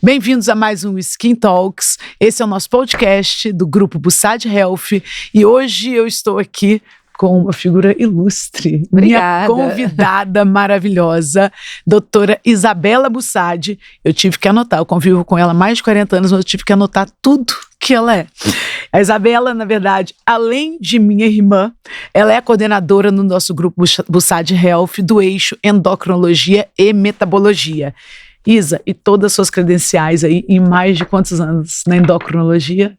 Bem-vindos a mais um Skin Talks. Esse é o nosso podcast do grupo Bussad Health e hoje eu estou aqui com uma figura ilustre. Obrigada. Minha convidada maravilhosa, doutora Isabela Bussad. Eu tive que anotar, eu convivo com ela há mais de 40 anos, mas eu tive que anotar tudo que ela é. A Isabela, na verdade, além de minha irmã, ela é a coordenadora no nosso grupo Bussad Health do eixo endocrinologia e metabologia. Isa, e todas as suas credenciais aí em mais de quantos anos na endocrinologia?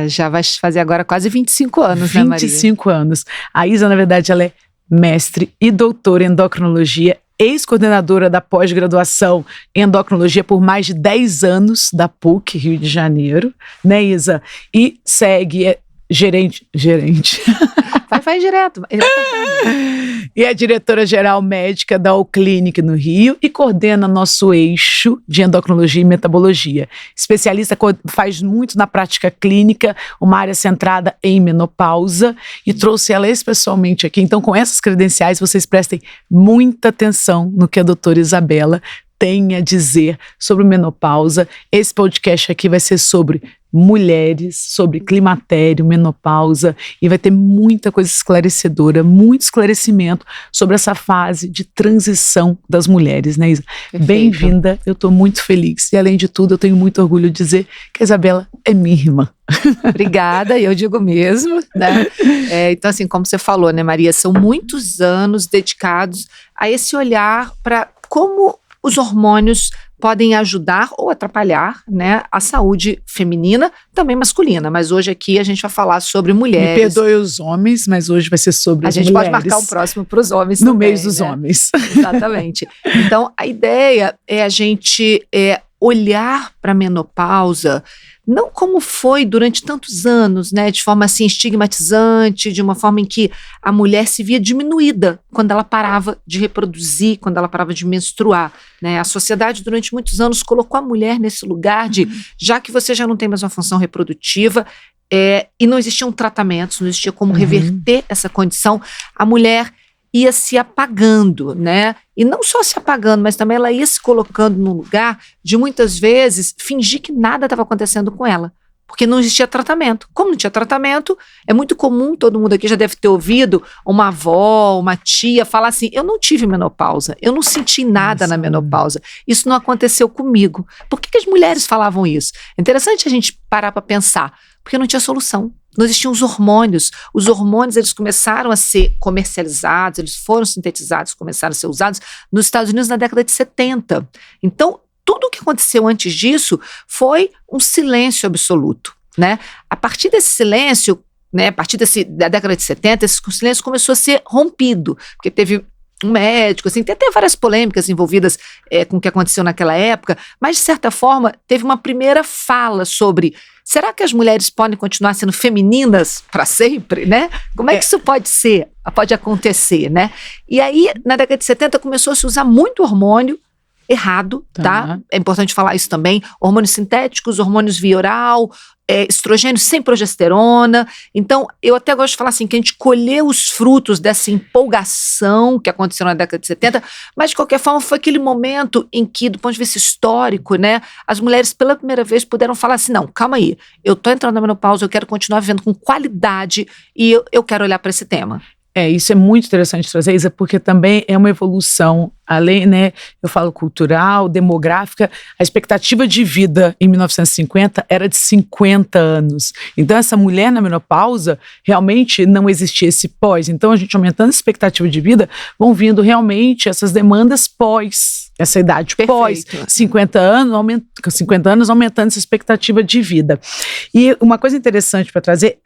Já vai fazer agora quase 25 anos, né, Maria? 25 anos. A Isa, na verdade, ela é mestre e doutora em endocrinologia, ex-coordenadora da pós-graduação em endocrinologia por mais de 10 anos da PUC, Rio de Janeiro, né, Isa? E segue, gerente. Vai direto. E é diretora-geral médica da All-Clinic no Rio e coordena nosso eixo de endocrinologia e metabologia. Especialista, faz muito na prática clínica, uma área centrada em menopausa, e trouxe ela especialmente aqui. Então, com essas credenciais, vocês prestem muita atenção no que a doutora Isabela tem a dizer sobre menopausa. Esse podcast aqui vai ser sobre mulheres, sobre climatério, menopausa, e vai ter muita coisa esclarecedora, muito esclarecimento sobre essa fase de transição das mulheres, né, Isa? Bem-vinda, eu estou muito feliz. E além de tudo, eu tenho muito orgulho de dizer que a Isabela é minha irmã. Obrigada, eu digo mesmo, né? Então, assim, como você falou, né, Maria, são muitos anos dedicados a esse olhar para como os hormônios podem ajudar ou atrapalhar, né, a saúde feminina, também masculina. Mas hoje aqui a gente vai falar sobre mulheres. Me perdoe os homens, mas hoje vai ser sobre as mulheres. A gente pode marcar o próximo para os homens no também, mês dos homens. Exatamente. Então, a ideia é a gente olhar para a menopausa não como foi durante tantos anos, né, de forma assim estigmatizante, de uma forma em que a mulher se via diminuída quando ela parava de reproduzir, quando ela parava de menstruar, né? A sociedade durante muitos anos colocou a mulher nesse lugar de, já que você já não tem mais uma função reprodutiva, e não existiam tratamentos, não existia como reverter essa condição, a mulher ia se apagando, né? E não só se apagando, mas também ela ia se colocando num lugar de muitas vezes fingir que nada estava acontecendo com ela, porque não existia tratamento. Como não tinha tratamento, é muito comum, todo mundo aqui já deve ter ouvido uma avó, uma tia falar assim: eu não tive menopausa, eu não senti nada na menopausa, isso não aconteceu comigo. Por que as mulheres falavam isso? É interessante a gente parar para pensar, porque não tinha solução. Não existiam os hormônios. Os hormônios, eles começaram a ser comercializados, eles foram sintetizados, começaram a ser usados nos Estados Unidos na década de 70. Então, tudo o que aconteceu antes disso foi um silêncio absoluto, né? A partir desse silêncio, né, a partir da década de 70, esse silêncio começou a ser rompido, porque teve um médico, assim, tem até várias polêmicas envolvidas com o que aconteceu naquela época, mas, de certa forma, teve uma primeira fala sobre: será que as mulheres podem continuar sendo femininas para sempre, né? Como é que isso pode ser, pode acontecer, né? E aí, na década de 70, começou a se usar muito hormônio errado, tá? É importante falar isso também. Hormônios sintéticos, hormônios via oral, estrogênio sem progesterona. Então, eu até gosto de falar assim, que a gente colheu os frutos dessa empolgação que aconteceu na década de 70, mas de qualquer forma foi aquele momento em que, do ponto de vista histórico, né, as mulheres pela primeira vez puderam falar assim: não, calma aí, eu tô entrando na menopausa, eu quero continuar vivendo com qualidade e eu quero olhar para esse tema. Isso é muito interessante trazer, Isa, porque também é uma evolução, além, né, eu falo cultural, demográfica. A expectativa de vida em 1950 era de 50 anos. Então, essa mulher na menopausa, realmente não existia esse pós. Então, a gente aumentando a expectativa de vida, vão vindo realmente essas demandas pós essa idade. Perfeito. Pós 50 anos, aumentando essa expectativa de vida. E uma coisa interessante para trazer,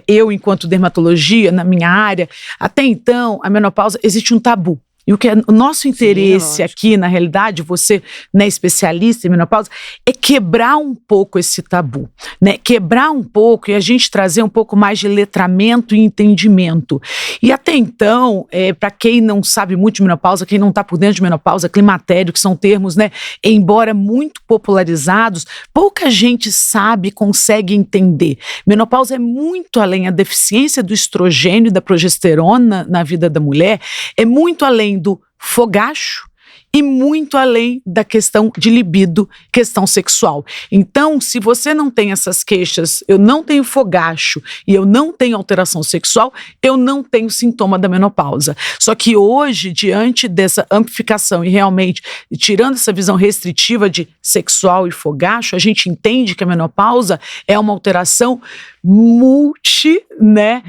eu, enquanto dermatologia, na minha área, até então, a menopausa, existe um tabu. E o que é o nosso interesse aqui, na realidade, você, né, especialista em menopausa, é quebrar um pouco esse tabu, né? Quebrar um pouco e a gente trazer um pouco mais de letramento e entendimento. E até então, para quem não sabe muito de menopausa, quem não está por dentro de menopausa, climatério, que são termos, né, embora muito popularizados, pouca gente sabe, consegue entender. Menopausa é muito além da deficiência do estrogênio e da progesterona na vida da mulher, é muito além do fogacho e muito além da questão de libido, questão sexual. Então, se você não tem essas queixas, eu não tenho fogacho e eu não tenho alteração sexual, eu não tenho sintoma da menopausa. Só que hoje, diante dessa amplificação e realmente tirando essa visão restritiva de sexual e fogacho, a gente entende que a menopausa é uma alteração multimodal,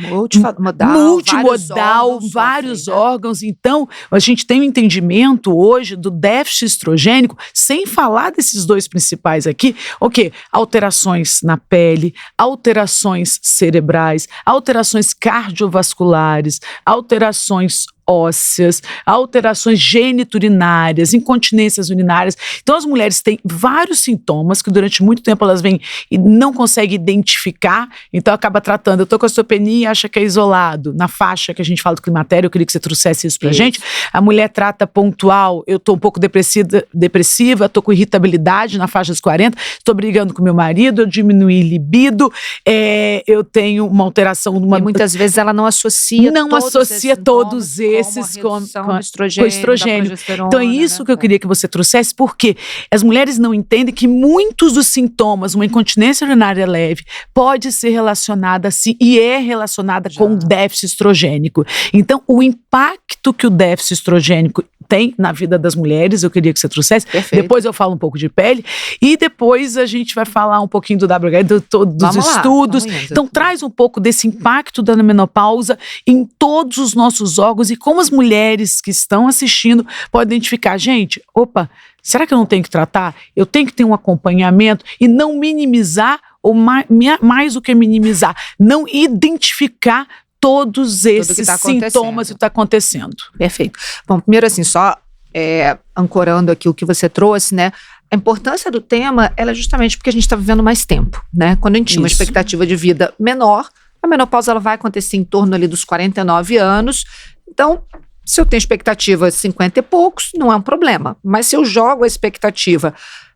vários órgãos. Então, a gente tem um entendimento hoje do déficit estrogênico, sem falar desses dois principais aqui, alterações na pele, alterações cerebrais, alterações cardiovasculares, alterações ósseas, alterações geniturinárias, incontinências urinárias. Então as mulheres têm vários sintomas que durante muito tempo elas vêm e não conseguem identificar, então acaba tratando, eu tô com osteopenia e acha que é isolado. Na faixa que a gente fala do climatério, eu queria que você trouxesse isso pra gente. A mulher trata pontual, eu tô um pouco depressiva, tô com irritabilidade na faixa dos 40, tô brigando com meu marido, eu diminuí libido, eu tenho uma alteração... E muitas vezes ela não associa todos esses com estrogênio. Então é isso que eu queria que você trouxesse, porque as mulheres não entendem que muitos dos sintomas, uma incontinência urinária leve, pode ser relacionada sim, e é relacionada com o déficit estrogênico. Então o impacto que o déficit estrogênico tem na vida das mulheres, eu queria que você trouxesse. Perfeito. Depois eu falo um pouco de pele e depois a gente vai falar um pouquinho do WH, dos estudos. Então traz um pouco desse impacto da menopausa em todos os nossos órgãos e como as mulheres que estão assistindo podem identificar, gente, será que eu não tenho que tratar? Eu tenho que ter um acompanhamento e não minimizar, ou mais do que minimizar, não identificar todos esses sintomas que está acontecendo. Perfeito. Bom, primeiro assim, só ancorando aqui o que você trouxe, né? A importância do tema, ela é justamente porque a gente está vivendo mais tempo, né? Quando a gente tinha uma expectativa de vida menor, a menopausa ela vai acontecer em torno ali dos 49 anos. Então, se eu tenho expectativa de 50 e poucos, não é um problema. Mas se eu jogo a expectativa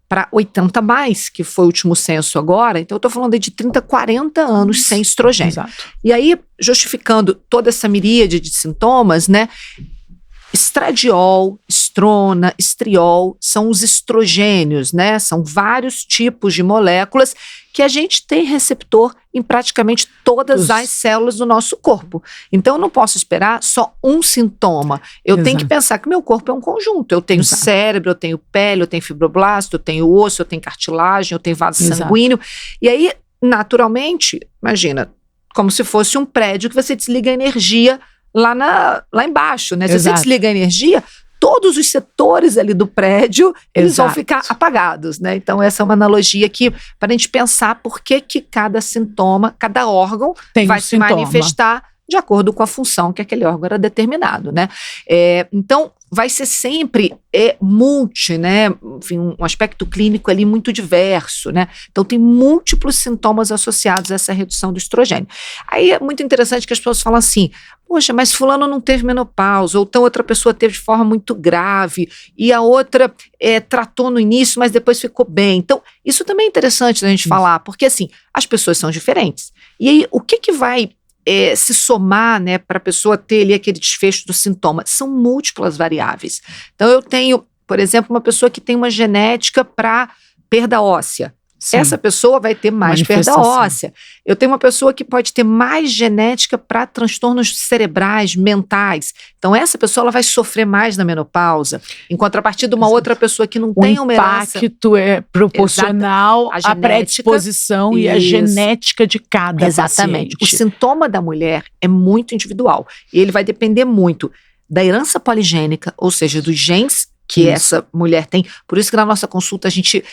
para 80 mais, que foi o último censo agora, então eu estou falando de 30, 40 anos sem estrogênio. Exato. E aí, justificando toda essa miríade de sintomas, né? Estradiol, estrona, estriol são os estrogênios, né? São vários tipos de moléculas que a gente tem receptor em praticamente todas as células do nosso corpo. Então, eu não posso esperar só um sintoma. Eu tenho que pensar que meu corpo é um conjunto. Eu tenho cérebro, eu tenho pele, eu tenho fibroblasto, eu tenho osso, eu tenho cartilagem, eu tenho vaso sanguíneo. E aí, naturalmente, imagina, como se fosse um prédio que você desliga a energia lá embaixo, né? Se você desliga a energia, todos os setores ali do prédio, eles vão ficar apagados, né? Então, essa é uma analogia aqui para a gente pensar por que cada sintoma, cada órgão vai se manifestar de acordo com a função que aquele órgão era determinado, né? Então, vai ser sempre né? Enfim, um aspecto clínico ali muito diverso, né? Então, tem múltiplos sintomas associados a essa redução do estrogênio. Aí é muito interessante que as pessoas falam assim, poxa, mas fulano não teve menopausa, ou então outra pessoa teve de forma muito grave, e a outra tratou no início, mas depois ficou bem. Então, isso também é interessante da gente falar, porque assim, as pessoas são diferentes. E aí, o que vai se somar, né, para a pessoa ter ali aquele desfecho do sintoma? São múltiplas variáveis. Então, eu tenho, por exemplo, uma pessoa que tem uma genética para perda óssea. Sim. Essa pessoa vai ter mais perda óssea. Eu tenho uma pessoa que pode ter mais genética para transtornos cerebrais, mentais. Então, essa pessoa ela vai sofrer mais na menopausa. Em contrapartida, uma outra pessoa que não tem uma herança. O impacto é proporcional à predisposição e à genética de cada Exatamente. paciente. O sintoma da mulher é muito individual. E ele vai depender muito da herança poligênica, ou seja, dos genes que essa mulher tem. Por isso que na nossa consulta a gente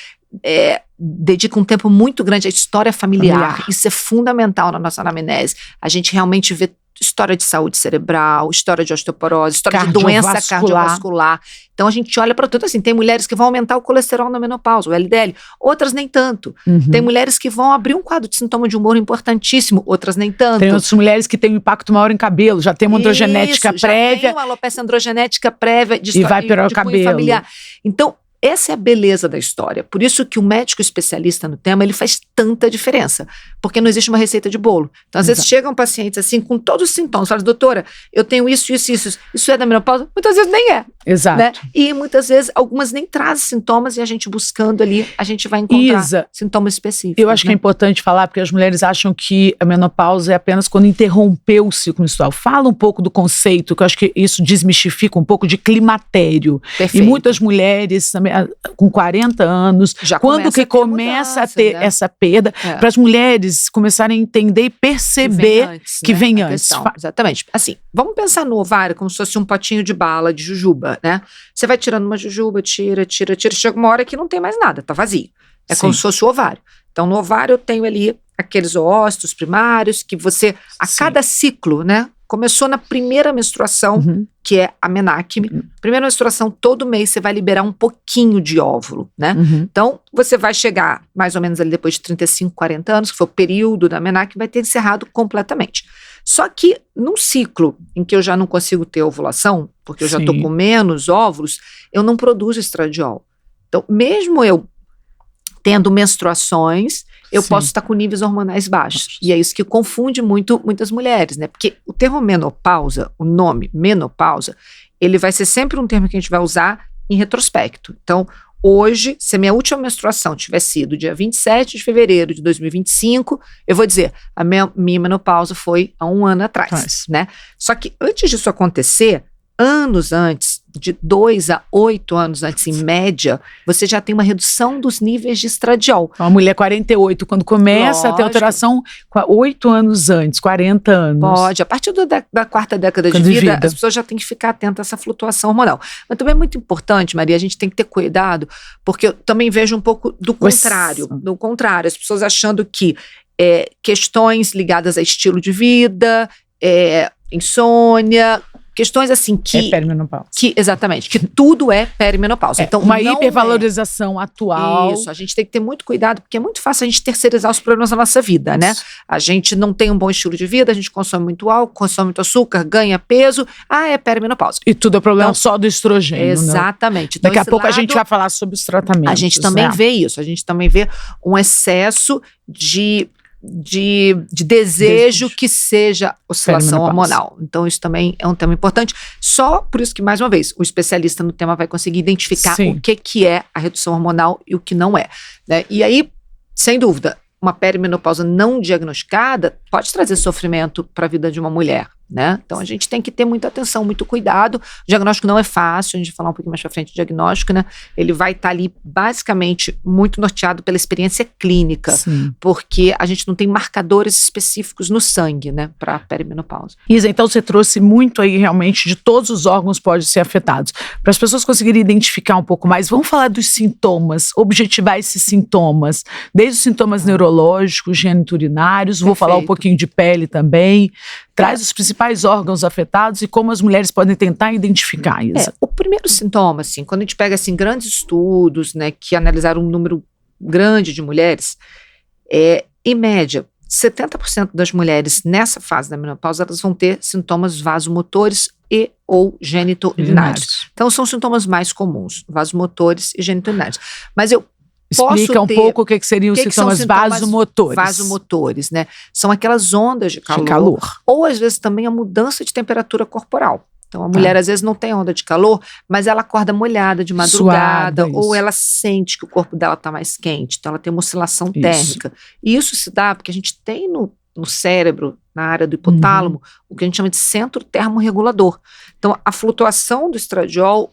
dedica um tempo muito grande à história familiar. Isso é fundamental na nossa anamnese. A gente realmente vê história de saúde cerebral, história de osteoporose, história de doença cardiovascular. Então a gente olha para tudo assim, tem mulheres que vão aumentar o colesterol na menopausa, o LDL, outras nem tanto. Tem mulheres que vão abrir um quadro de sintoma de humor importantíssimo, outras nem tanto. Tem outras mulheres que têm um impacto maior em cabelo, já tem uma androgenética prévia. Já tem uma alopecia androgenética prévia e vai piorar o cabelo. Familiar. Então, essa é a beleza da história. Por isso que o médico especialista no tema, ele faz tanta diferença. Porque não existe uma receita de bolo. Então, às vezes, chegam pacientes assim, com todos os sintomas. Falam, doutora, eu tenho isso. Isso é da menopausa? Muitas vezes nem é. Exato. Né? E muitas vezes, algumas nem trazem sintomas e a gente buscando ali, a gente vai encontrar sintomas específicos. Eu acho que é importante falar, porque as mulheres acham que a menopausa é apenas quando interrompeu o ciclo menstrual. Fala um pouco do conceito, que eu acho que isso desmistifica um pouco de climatério. Perfeito. E muitas mulheres também, com 40 anos, já quando que começa a ter né? essa perda, para as mulheres começarem a entender e perceber que vem antes. Exatamente. Assim, vamos pensar no ovário como se fosse um potinho de bala de jujuba, né? Você vai tirando uma jujuba, tira, chega uma hora que não tem mais nada, tá vazio. É como se fosse o ovário. Então, no ovário eu tenho ali aqueles oócitos primários que você, a cada ciclo, né? Começou na primeira menstruação, que é a menacme. Primeira menstruação, todo mês você vai liberar um pouquinho de óvulo, né? Então, você vai chegar mais ou menos ali depois de 35, 40 anos, que foi o período da menacme, vai ter encerrado completamente. Só que num ciclo em que eu já não consigo ter ovulação, porque eu já estou com menos óvulos, eu não produzo estradiol. Então, mesmo eu tendo menstruações, eu posso estar com níveis hormonais baixos. E é isso que confunde muitas mulheres, né? Porque o termo menopausa, o nome menopausa, ele vai ser sempre um termo que a gente vai usar em retrospecto. Então, hoje, se a minha última menstruação tiver sido dia 27 de fevereiro de 2025, eu vou dizer, a minha menopausa foi há 1 ano atrás, né? Só que antes disso acontecer, anos antes, de 2 a 8 anos antes, em média, você já tem uma redução dos níveis de estradiol. Uma mulher 48, quando começa a ter alteração, 8 anos antes, 40 anos. Pode, a partir da quarta década de vida, as pessoas já têm que ficar atentas a essa flutuação hormonal. Mas também é muito importante, Maria, a gente tem que ter cuidado, porque eu também vejo um pouco do contrário, as pessoas achando que questões ligadas a estilo de vida, insônia, questões assim que... É perimenopausa. Exatamente, que tudo é perimenopausa. Então, uma hipervalorização atual. Isso, a gente tem que ter muito cuidado, porque é muito fácil a gente terceirizar os problemas da nossa vida, né? A gente não tem um bom estilo de vida, a gente consome muito álcool, consome muito açúcar, ganha peso, é perimenopausa. E tudo é problema só do estrogênio. Exatamente. Então, daqui a pouco a gente vai falar sobre os tratamentos. A gente também vê isso, a gente também vê um excesso de desejo que seja oscilação hormonal. Então, isso também é um tema importante. Só por isso que, mais uma vez, o especialista no tema vai conseguir identificar o que é a redução hormonal e o que não é, né? E aí, sem dúvida, uma perimenopausa não diagnosticada pode trazer sofrimento para a vida de uma mulher, né? Então, a gente tem que ter muita atenção, muito cuidado. O diagnóstico não é fácil, a gente vai falar um pouquinho mais pra frente do diagnóstico, né? Ele vai estar ali, basicamente, muito norteado pela experiência clínica, porque a gente não tem marcadores específicos no sangue, né, para perimenopausa. Isa, então você trouxe muito aí, realmente, de todos os órgãos podem ser afetados. Para as pessoas conseguirem identificar um pouco mais, vamos falar dos sintomas, objetivar esses sintomas, desde os sintomas neurológicos, geniturinários, vou falar um pouquinho de pele também, traz os principais órgãos afetados e como as mulheres podem tentar identificar isso. O primeiro sintoma, assim, quando a gente pega assim, grandes estudos, né, que analisaram um número grande de mulheres, em média, 70% das mulheres nessa fase da menopausa, elas vão ter sintomas vasomotores e ou geniturinários. Então, são sintomas mais comuns, vasomotores e geniturinários. Mas eu explica um pouco o que seriam os sintomas vasomotores. Vasomotores, né? São aquelas ondas de calor. Ou, às vezes, também a mudança de temperatura corporal. Então, a mulher, às vezes, não tem onda de calor, mas ela acorda molhada de madrugada, ou ela sente que o corpo dela está mais quente. Então, ela tem uma oscilação térmica. E isso se dá porque a gente tem no cérebro, na área do hipotálamo, o que a gente chama de centro termorregulador. Então, a flutuação do estradiol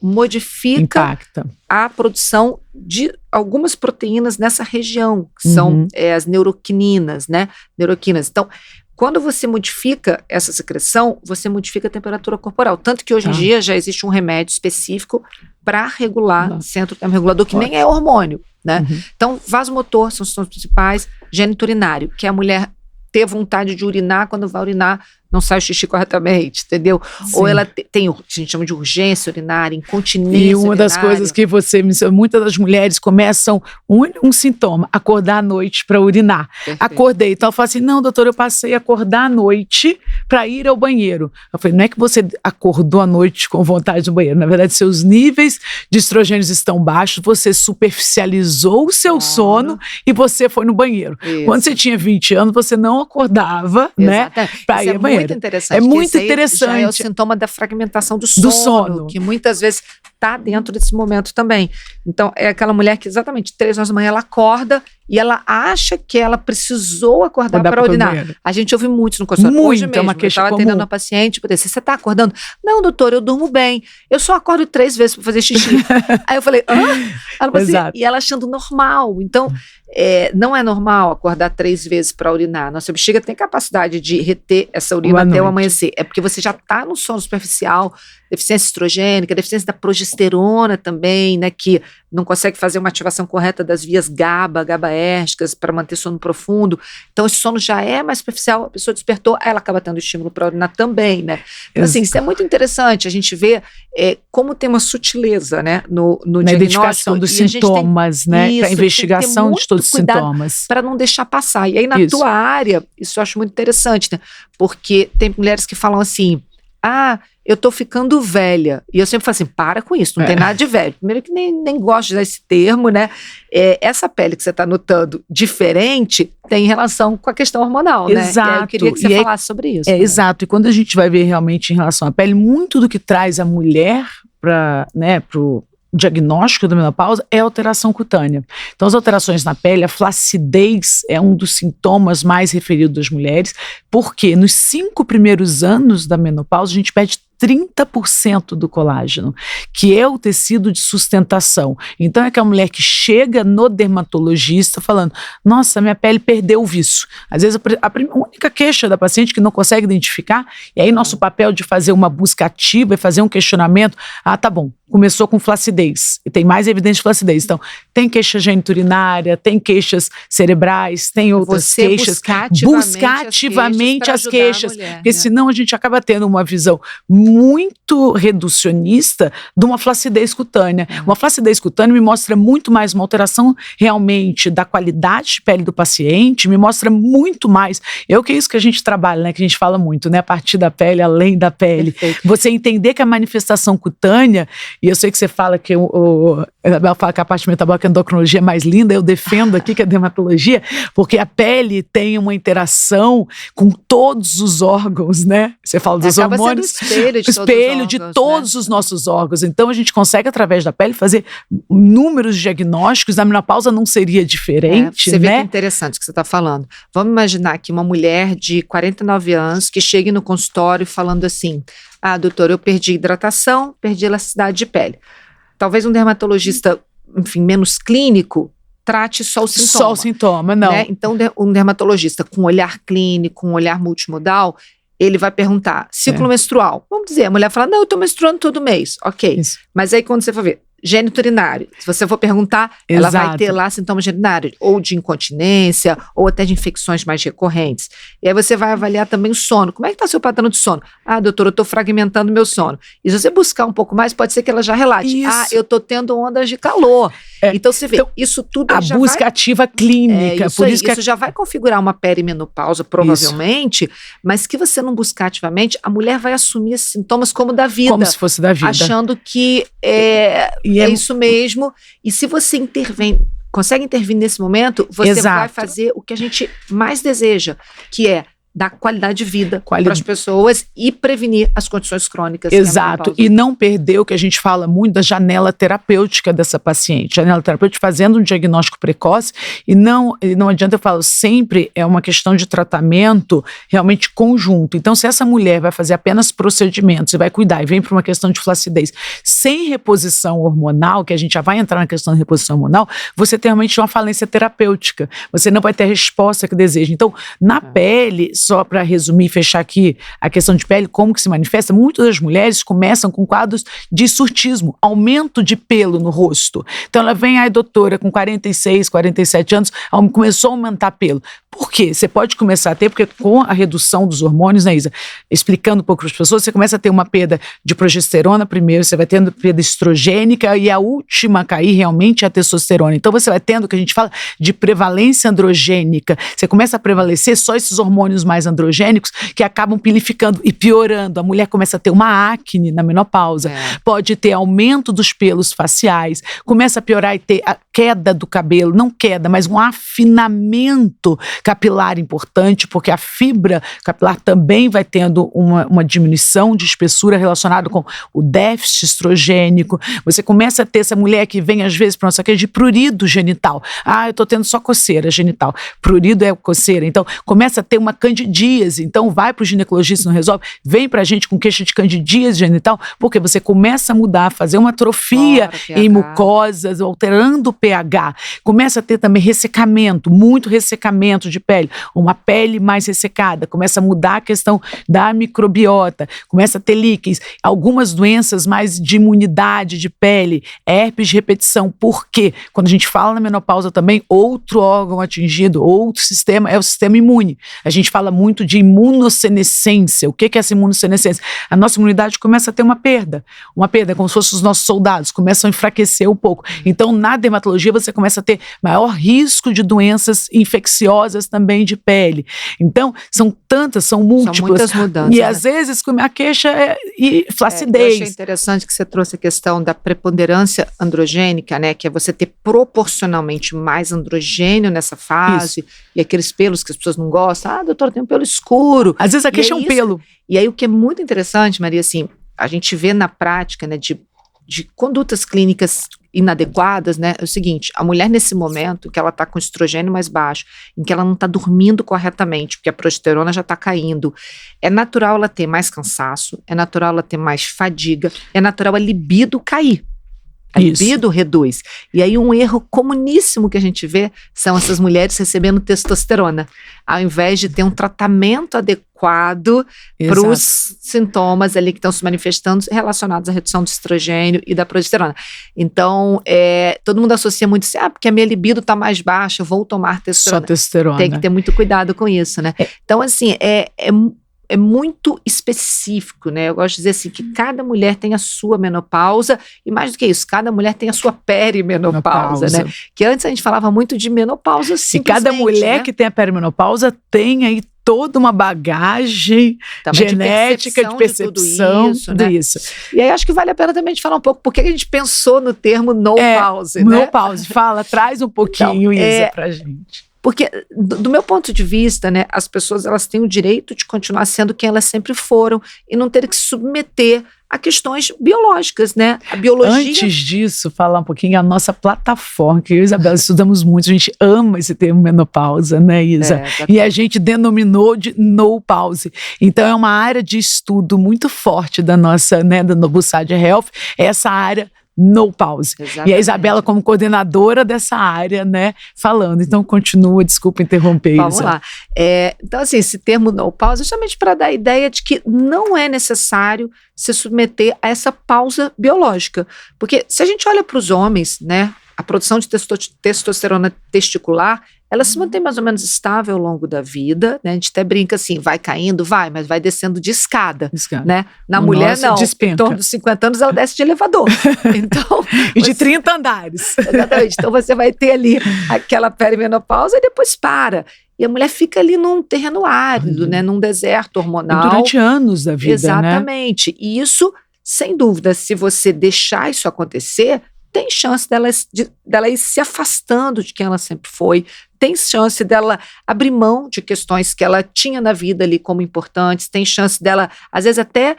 impacta a produção de algumas proteínas nessa região, que são as neuroquininas, né? Neuroquinas. Então, quando você modifica essa secreção, você modifica a temperatura corporal. Tanto que hoje em dia já existe um remédio específico para regular centro termorregulador, que nem é hormônio, né? Então, vasomotor são os sintomas principais, geniturinário, que é a mulher ter vontade de urinar, quando vai urinar, não sai o xixi corretamente, entendeu? Sim. Ou ela tem o que a gente chama de urgência urinária, incontinência E uma das urinária. coisas que você mencionou, muitas das mulheres começam um sintoma, acordar à noite para urinar. Perfeito. Acordei, então ela fala assim, não, doutora, eu passei a acordar à noite para ir ao banheiro. Eu falei, não é que você acordou à noite com vontade do banheiro, na verdade seus níveis de estrogênios estão baixos, você superficializou o seu sono e você foi no banheiro. Isso. Quando você tinha 20 anos, você não acordava, né, para ir ao banheiro. Muito interessante. É muito esse aí interessante. Já é o sintoma da fragmentação do sono, que muitas vezes está dentro desse momento também. Então, é aquela mulher que exatamente 3 horas da manhã ela acorda e ela acha que ela precisou acordar para urinar. A gente ouve muito no consultório. Hoje mesmo, é uma queixa eu estava atendendo uma paciente, por exemplo, você está acordando? Não, doutor, eu durmo bem. Eu só acordo 3 vezes para fazer xixi. Aí eu falei, hã? Ela falou assim, e ela achando normal. Então, não é normal acordar 3 vezes para urinar. Nossa bexiga tem capacidade de reter essa urina até o amanhecer. É porque você já está no sono superficial, deficiência estrogênica, deficiência da progesterona também, né, que não consegue fazer uma ativação correta das vias GABAérgicas para manter sono profundo. Então, esse sono já é mais superficial, a pessoa despertou, ela acaba tendo estímulo para urinar também, né? Então, assim, isso é muito interessante, a gente vê como tem uma sutileza, né, no na identificação dos sintomas, né, para a investigação de todos os sintomas. Para não deixar passar. E aí, na tua área, isso eu acho muito interessante, né? Porque tem mulheres que falam assim, eu tô ficando velha. E eu sempre falo assim, para com isso, não tem nada de velho. Primeiro que nem gosto de usar esse termo, né? Essa pele que você tá notando diferente tem relação com a questão hormonal, né? Exato. Eu queria que você falasse sobre isso. Exato. E quando a gente vai ver realmente em relação à pele, muito do que traz a mulher pro diagnóstico da menopausa é alteração cutânea. Então, as alterações na pele, a flacidez é um dos sintomas mais referidos das mulheres, porque nos 5 primeiros anos da menopausa, a gente perde 30% do colágeno, que é o tecido de sustentação. Então, é aquela mulher que chega no dermatologista falando, nossa, minha pele perdeu o viço. Às vezes, a única queixa da paciente que não consegue identificar, e aí nosso papel de fazer uma busca ativa e fazer um questionamento, tá bom, começou com flacidez, e tem mais evidência de flacidez. Então, tem queixa geniturinária, tem queixas cerebrais, tem outras queixas. Buscar ativamente as queixas, porque senão a gente acaba tendo uma visão muito reducionista de uma flacidez cutânea. Uma flacidez cutânea me mostra muito mais uma alteração realmente da qualidade de pele do paciente, me mostra muito mais. Que é isso que a gente trabalha, né? Que a gente fala muito, né? A partir da pele, além da pele. Perfeito. Você entender que a manifestação cutânea, e eu sei que você fala que Isabel fala que a parte metabólica e endocrinologia é mais linda, eu defendo aqui que a dermatologia, porque a pele tem uma interação com todos os órgãos, né? Você fala dos hormônios. Espelho de todos os nossos órgãos. Então, a gente consegue, através da pele, fazer inúmeros diagnósticos. A menopausa não seria diferente, Você vê que é interessante o que você está falando. Vamos imaginar aqui uma mulher de 49 anos que chegue no consultório falando assim, doutor, eu perdi hidratação, perdi elasticidade de pele. Talvez um dermatologista, enfim, menos clínico, trate só o sintoma. Só o sintoma, não. Né? Então, um dermatologista com olhar clínico, com olhar multimodal, ele vai perguntar, ciclo menstrual. Vamos dizer, a mulher fala, não, eu estou menstruando todo mês. Ok. Isso. Mas aí quando você for ver, gênito urinário, se você for perguntar, ela vai ter lá sintomas genitários, ou de incontinência, ou até de infecções mais recorrentes. E aí você vai avaliar também o sono. Como é que está o seu padrão de sono? Doutor, eu estou fragmentando meu sono. E se você buscar um pouco mais, pode ser que ela já relate. Isso. Eu estou tendo ondas de calor. Então você vê, isso tudo a busca ativa clínica. Isso já vai configurar uma perimenopausa, provavelmente, mas que você não buscar ativamente, a mulher vai assumir esses sintomas como da vida. Como se fosse da vida. Achando que é isso mesmo. E se você consegue intervir nesse momento, você vai fazer o que a gente mais deseja, que é dar qualidade de vida para as pessoas e prevenir as condições crônicas. Exato, e não perder o que a gente fala muito da janela terapêutica dessa paciente. Janela terapêutica fazendo um diagnóstico precoce e não adianta, eu falo, sempre é uma questão de tratamento realmente conjunto. Então, se essa mulher vai fazer apenas procedimentos e vai cuidar e vem para uma questão de flacidez sem reposição hormonal, que a gente já vai entrar na questão de reposição hormonal, você tem realmente uma falência terapêutica. Você não vai ter a resposta que deseja. Então, na pele, só para resumir e fechar aqui a questão de pele, como que se manifesta, muitas das mulheres começam com quadros de surtismo, aumento de pelo no rosto. Então ela vem, ai doutora, com 46, 47 anos, começou a aumentar pelo. Por quê? Você pode começar a ter, porque com a redução dos hormônios, né, Isa? Explicando um pouco para as pessoas, você começa a ter uma perda de progesterona primeiro, você vai tendo perda estrogênica e a última a cair realmente é a testosterona. Então você vai tendo o que a gente fala de prevalência androgênica. Você começa a prevalecer só esses hormônios mais androgênicos que acabam pilificando e piorando. A mulher começa a ter uma acne na menopausa, pode ter aumento dos pelos faciais, começa a piorar e ter a queda do cabelo, não queda, mas um afinamento capilar importante, porque a fibra capilar também vai tendo uma diminuição de espessura relacionada com o déficit estrogênico. Você começa a ter essa mulher que vem às vezes para nossa queixa de prurido genital. Eu tô tendo só coceira genital. Prurido é coceira. Então começa a ter uma candidíase. Então vai pro ginecologista, não resolve. Vem pra gente com queixa de candidíase genital, porque você começa a mudar, fazer uma atrofia em mucosas, alterando o pH. Começa a ter também ressecamento, muito ressecamento de pele, uma pele mais ressecada, começa a mudar a questão da microbiota, começa a ter líquens, algumas doenças mais de imunidade de pele, herpes de repetição. Por quê? Quando a gente fala na menopausa também, outro órgão atingido, outro sistema, é o sistema imune. A gente fala muito de imunossenescência. O que é essa imunossenescência? A nossa imunidade começa a ter uma perda, como se fossem os nossos soldados, começam a enfraquecer um pouco. Então, na dermatologia, você começa a ter maior risco de doenças infecciosas também de pele. Então, são tantas, são múltiplas. São muitas mudanças. E às vezes a queixa é flacidez. Eu achei interessante que você trouxe a questão da preponderância androgênica, né? Que é você ter proporcionalmente mais androgênio nessa fase. Isso. E aqueles pelos que as pessoas não gostam. Doutora, tem um pelo escuro. Às vezes a queixa é um pelo. E aí o que é muito interessante, Maria, assim, a gente vê na prática, né, de condutas clínicas inadequadas, né, é o seguinte: a mulher nesse momento que ela está com estrogênio mais baixo, em que ela não está dormindo corretamente, porque a progesterona já está caindo, é natural ela ter mais cansaço, é natural ela ter mais fadiga, é natural a libido cair. A libido reduz. E aí um erro comuníssimo que a gente vê são essas mulheres recebendo testosterona, ao invés de ter um tratamento adequado para os sintomas ali que estão se manifestando relacionados à redução do estrogênio e da progesterona. Então, todo mundo associa muito assim, porque a minha libido está mais baixa, eu vou tomar testosterona. Só testosterona. Tem que ter muito cuidado com isso, né? Então, assim, é muito específico, né? Eu gosto de dizer assim, que cada mulher tem a sua menopausa, e mais do que isso, cada mulher tem a sua perimenopausa, né? Que antes a gente falava muito de menopausa simplesmente, e cada mulher, né, que tem a perimenopausa tem aí toda uma bagagem também genética, de percepção, de tudo isso. E aí acho que vale a pena também a gente falar um pouco por que a gente pensou no termo no-pause, né? No-pause, traz um pouquinho, então, Isa, pra gente. Porque, do meu ponto de vista, né, as pessoas elas têm o direito de continuar sendo quem elas sempre foram e não ter que se submeter a questões biológicas, né? A biologia... Antes disso, falar um pouquinho a nossa plataforma, que eu e a Isabela estudamos muito, a gente ama esse termo menopausa, né, Isa? E a gente denominou de no-pause. Então é uma área de estudo muito forte da nossa, né, da Novusad Health, essa área no-pause. E a Isabela como coordenadora dessa área, né, falando. Então continua, desculpa interromper, Isa. Vamos lá. Então assim, esse termo no-pause é justamente para dar a ideia de que não é necessário se submeter a essa pausa biológica. Porque se a gente olha para os homens, né, a produção de testosterona testicular, ela se mantém mais ou menos estável ao longo da vida, né? A gente até brinca assim, vai caindo, mas vai descendo de escada, né? Na mulher não, despenca. Em torno dos 50 anos ela desce de elevador. Então, e de 30 andares. Exatamente, então você vai ter ali aquela perimenopausa e depois para. E a mulher fica ali num terreno árido, né? Num deserto hormonal. E durante anos da vida, exatamente. Né? E isso, sem dúvida, se você deixar isso acontecer, tem chance dela ir se afastando de quem ela sempre foi, tem chance dela abrir mão de questões que ela tinha na vida ali como importantes, tem chance dela, às vezes, até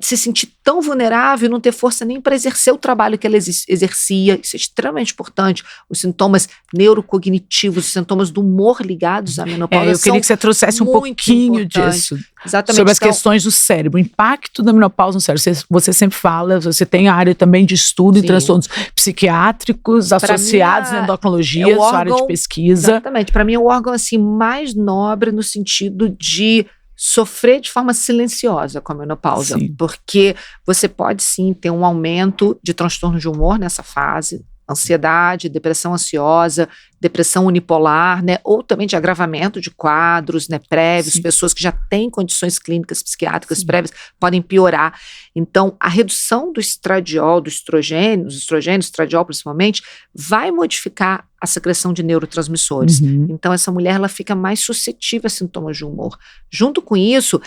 se sentir tão vulnerável e não ter força nem para exercer o trabalho que ela exercia. Isso é extremamente importante. Os sintomas neurocognitivos, os sintomas do humor ligados à menopausa eu queria que você trouxesse um pouquinho disso. Exatamente. Sobre as questões do cérebro, o impacto da menopausa no cérebro. Você sempre fala, você tem a área também de estudo em transtornos psiquiátricos associados à endocrinologia, sua área de pesquisa. Exatamente. Para mim é o órgão assim, mais nobre no sentido de sofrer de forma silenciosa com a menopausa, porque você pode sim ter um aumento de transtorno de humor nessa fase, ansiedade, depressão ansiosa, depressão unipolar, né, ou também de agravamento de quadros, né, prévios, pessoas que já têm condições clínicas psiquiátricas prévias podem piorar. Então, a redução do estradiol, do estrogênio, os estrogênios, estradiol principalmente, vai modificar a secreção de neurotransmissores. Então, essa mulher ela fica mais suscetível a sintomas de humor. Junto com isso,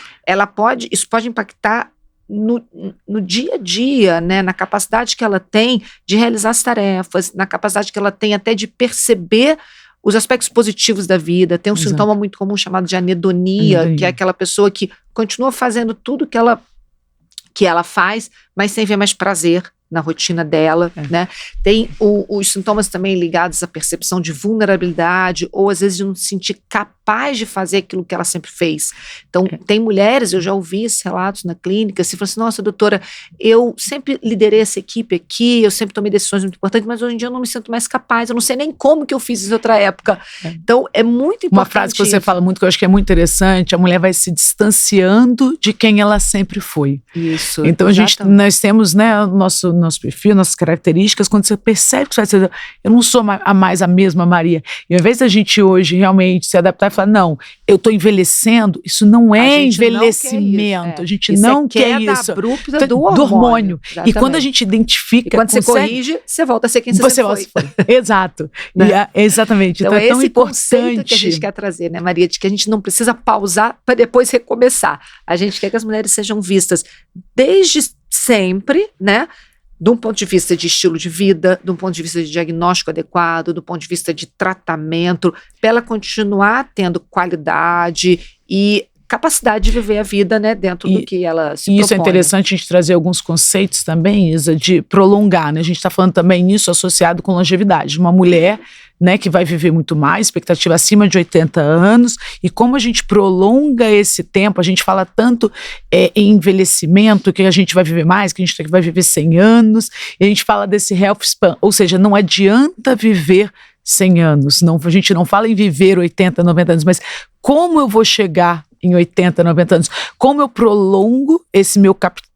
isso pode impactar no dia a dia, né, na capacidade que ela tem de realizar as tarefas, na capacidade que ela tem até de perceber os aspectos positivos da vida. Tem um sintoma muito comum chamado de anedonia, que é aquela pessoa que continua fazendo tudo que ela faz, mas sem ver mais prazer na rotina dela, né? Tem os sintomas também ligados à percepção de vulnerabilidade ou às vezes de não se sentir capaz de fazer aquilo que ela sempre fez. Então, tem mulheres, eu já ouvi esses relatos na clínica, se fala assim, nossa, doutora, eu sempre liderei essa equipe aqui, eu sempre tomei decisões muito importantes, mas hoje em dia eu não me sinto mais capaz, eu não sei nem como que eu fiz isso em outra época. Então, é muito importante. Uma frase que você fala muito, que eu acho que é muito interessante, a mulher vai se distanciando de quem ela sempre foi. Isso. Então, nós temos, né, o nosso perfil, nossas características, quando você percebe que você vai ser, eu não sou mais a mesma Maria. E ao invés da gente hoje realmente se adaptar e falar, não, eu estou envelhecendo, isso não é envelhecimento, a gente não quer isso. Abrupta do hormônio. E quando a gente identifica, e quando você corrige, você volta a ser quem você sempre foi. Exato. Né? Exatamente. Então é tão esse importante conceito que a gente quer trazer, né, Maria, de que a gente não precisa pausar para depois recomeçar. A gente quer que as mulheres sejam vistas desde sempre, né? De um ponto de vista de estilo de vida, de um ponto de vista de diagnóstico adequado, do ponto de vista de tratamento, para ela continuar tendo qualidade e capacidade de viver a vida, né, dentro do que ela se propõe. Isso é interessante a gente trazer alguns conceitos também, Isa, de prolongar, né? A gente está falando também isso associado com longevidade. Uma mulher, né, que vai viver muito mais, expectativa acima de 80 anos, e como a gente prolonga esse tempo, a gente fala tanto em envelhecimento, que a gente vai viver mais, que a gente vai viver 100 anos, e a gente fala desse health span, ou seja, não adianta viver 100 anos, a gente não fala em viver 80, 90 anos, mas como eu vou chegar em 80, 90 anos, como eu prolongo esse meu capital,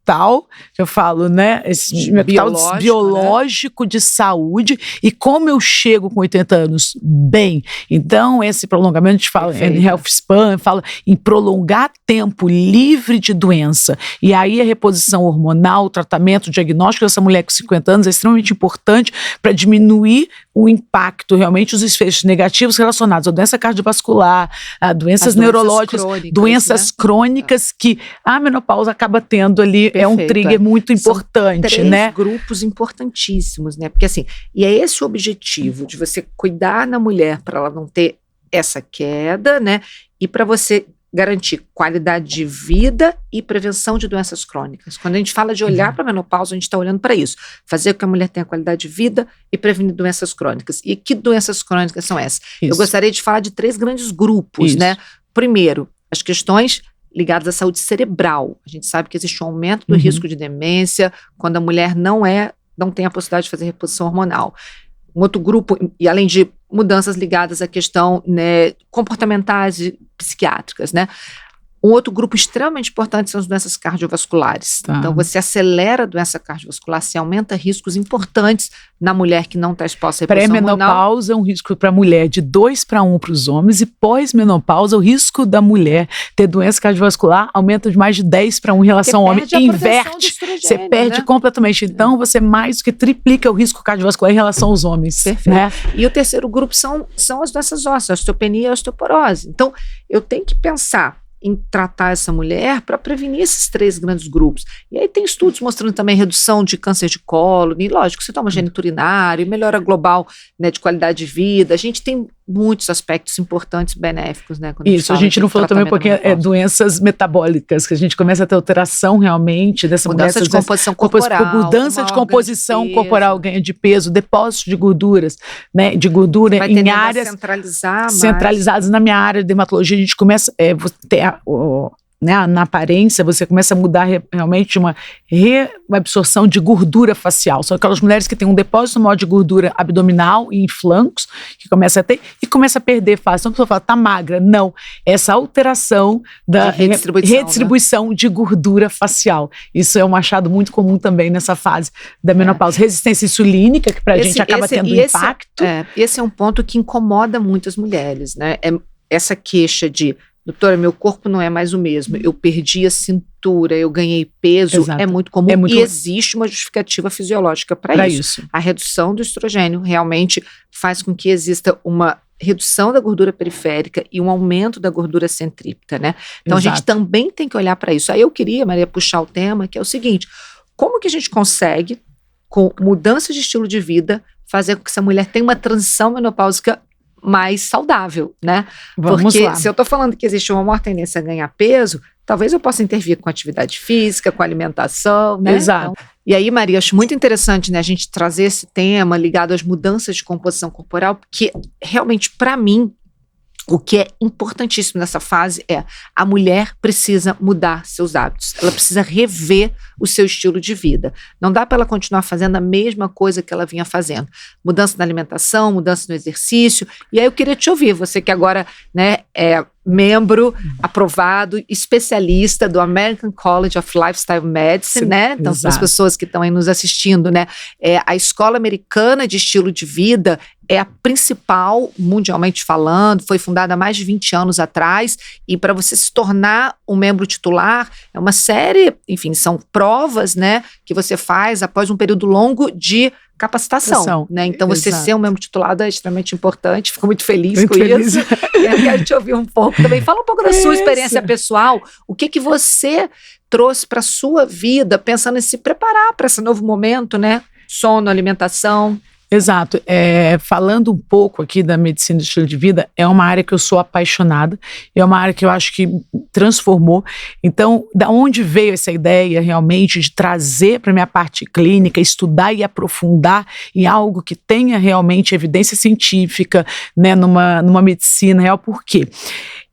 que eu falo, né, esse meu capital biológico, né, de saúde, e como eu chego com 80 anos bem. Então, esse prolongamento, a gente fala em health span, fala em prolongar tempo livre de doença. E aí a reposição hormonal, o tratamento, o diagnóstico dessa mulher com 50 anos é extremamente importante para diminuir o impacto, realmente, os desfechos negativos relacionados à doença cardiovascular, a doenças neurológicas, doenças crônicas que a menopausa acaba tendo ali. É um trigger muito importante, São 3 né? grupos importantíssimos, né? Porque assim, e é esse o objetivo de você cuidar na mulher para ela não ter essa queda, né? E para você garantir qualidade de vida e prevenção de doenças crônicas. Quando a gente fala de olhar para a menopausa, a gente está olhando para isso. Fazer com que a mulher tenha qualidade de vida e prevenir doenças crônicas. E que doenças crônicas são essas? Eu gostaria de falar de 3 grandes grupos, né? Primeiro, as questões ligadas à saúde cerebral. A gente sabe que existe um aumento do risco de demência quando a mulher não tem a possibilidade de fazer reposição hormonal. Um outro grupo, e além de mudanças ligadas à questão, né, comportamentais e psiquiátricas, né? Um outro grupo extremamente importante são as doenças cardiovasculares. Então, você acelera a doença cardiovascular, se aumenta riscos importantes na mulher que não está exposta à reposição hormonal. Pré-menopausa é um risco para a mulher de 2-1 para os homens, e pós-menopausa o risco da mulher ter doença cardiovascular aumenta de mais de 10-1 em relação ao homem. Inverte, você perde completamente. Então, você mais do que triplica o risco cardiovascular em relação aos homens. Perfeito. Né? E o terceiro grupo são as doenças ósseas, a osteopenia e a osteoporose. Então, eu tenho que pensar em tratar essa mulher para prevenir esses 3 grandes grupos. E aí tem estudos mostrando também redução de câncer de cólon, e lógico, você toma genito urinário, melhora global, né, de qualidade de vida. A gente tem muitos aspectos importantes, benéficos, né? Isso, a gente não falou também um pouquinho doenças metabólicas, que a gente começa a ter alteração realmente dessa mudança de composição corporal, mudança de composição corporal, ganho de peso, depósito de gorduras, né? De gordura em áreas centralizadas. Na minha área de dermatologia, a gente começa a ter né, na aparência, você começa a mudar realmente uma reabsorção de gordura facial. São aquelas mulheres que têm um depósito maior de gordura abdominal e em flancos, que começa a ter, e começa a perder fácil. Então a pessoa fala, tá magra. Não, essa alteração da redistribuição, né, de gordura facial. Isso é um achado muito comum também nessa fase da menopausa. Resistência insulínica, que pra gente acaba tendo impacto. Esse é um ponto que incomoda muitas mulheres, né? Essa queixa de: doutora, meu corpo não é mais o mesmo, eu perdi a cintura, eu ganhei peso. Exato. É muito comum e existe uma justificativa fisiológica para isso. A redução do estrogênio realmente faz com que exista uma redução da gordura periférica e um aumento da gordura centrípeta, né? Então Exato. A gente também tem que olhar para isso. Aí eu queria, Maria, puxar o tema, que é o seguinte: como que a gente consegue, com mudança de estilo de vida, fazer com que essa mulher tenha uma transição menopáusica mais saudável, né? Porque se eu tô falando que existe uma maior tendência a ganhar peso, talvez eu possa intervir com atividade física, com alimentação, né? Exato. Então, e aí, Maria, acho muito interessante, né, a gente trazer esse tema ligado às mudanças de composição corporal, porque realmente, para mim, o que é importantíssimo nessa fase é: a mulher precisa mudar seus hábitos, ela precisa rever o seu estilo de vida. Não dá para ela continuar fazendo a mesma coisa que ela vinha fazendo. Mudança na alimentação, mudança no exercício. E aí eu queria te ouvir, você que agora, né, é membro aprovado, especialista do American College of Lifestyle Medicine, né? Então, para as pessoas que estão aí nos assistindo, né? A Escola Americana de Estilo de Vida é a principal, mundialmente falando, foi fundada há mais de 20 anos atrás, e para você se tornar um membro titular, é uma série, enfim, são provas, né, que você faz após um período longo de capacitação, né? Então você ser um membro titulado é extremamente importante. Fico muito feliz isso. Eu quero te ouvir um pouco também. Fala um pouco da sua experiência pessoal. O que você trouxe para a sua vida, pensando em se preparar para esse novo momento, né? Sono, alimentação. Exato. Falando um pouco aqui da medicina do estilo de vida, é uma área que eu sou apaixonada, é uma área que eu acho que transformou. Então, da onde veio essa ideia realmente de trazer para a minha parte clínica, estudar e aprofundar em algo que tenha realmente evidência científica, né, numa medicina real? Por quê?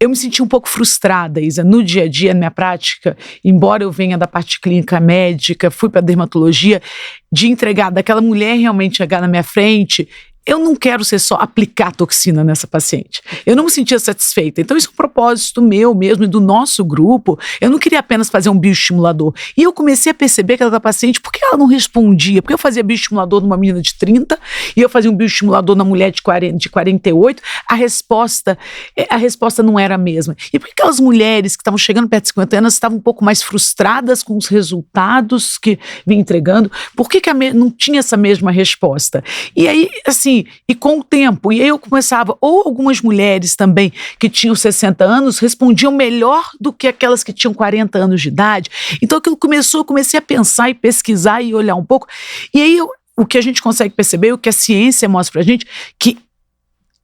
Eu me senti um pouco frustrada, Isa, no dia a dia, na minha prática, embora eu venha da parte clínica médica, fui para dermatologia, de entregar daquela mulher realmente chegar na minha frente. Eu não quero ser só aplicar toxina nessa paciente. Eu não me sentia satisfeita. Então, isso é um propósito meu mesmo e do nosso grupo. Eu não queria apenas fazer um bioestimulador. E eu comecei a perceber que aquela paciente, por que ela não respondia? Porque eu fazia bioestimulador numa menina de 30 e eu fazia um bioestimulador na mulher de 48. A resposta não era a mesma. E por que aquelas mulheres que estavam chegando perto de 50 anos estavam um pouco mais frustradas com os resultados que vinha entregando? Por que não tinha essa mesma resposta? E aí, assim, e com o tempo, e aí eu começava, ou algumas mulheres também que tinham 60 anos respondiam melhor do que aquelas que tinham 40 anos de idade. Então aquilo começou, eu comecei a pensar e pesquisar e olhar um pouco, e aí o que a gente consegue perceber, o que a ciência mostra pra gente, que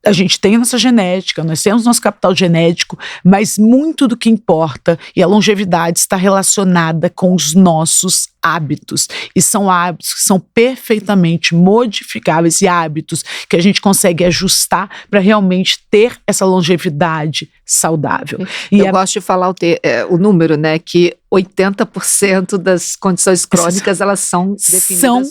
a gente tem a nossa genética, nós temos nosso capital genético, mas muito do que importa, e a longevidade está relacionada com os nossos hábitos, e são hábitos que são perfeitamente modificáveis e hábitos que a gente consegue ajustar para realmente ter essa longevidade saudável. Eu gosto de falar o número, né, que 80% das condições crônicas, elas são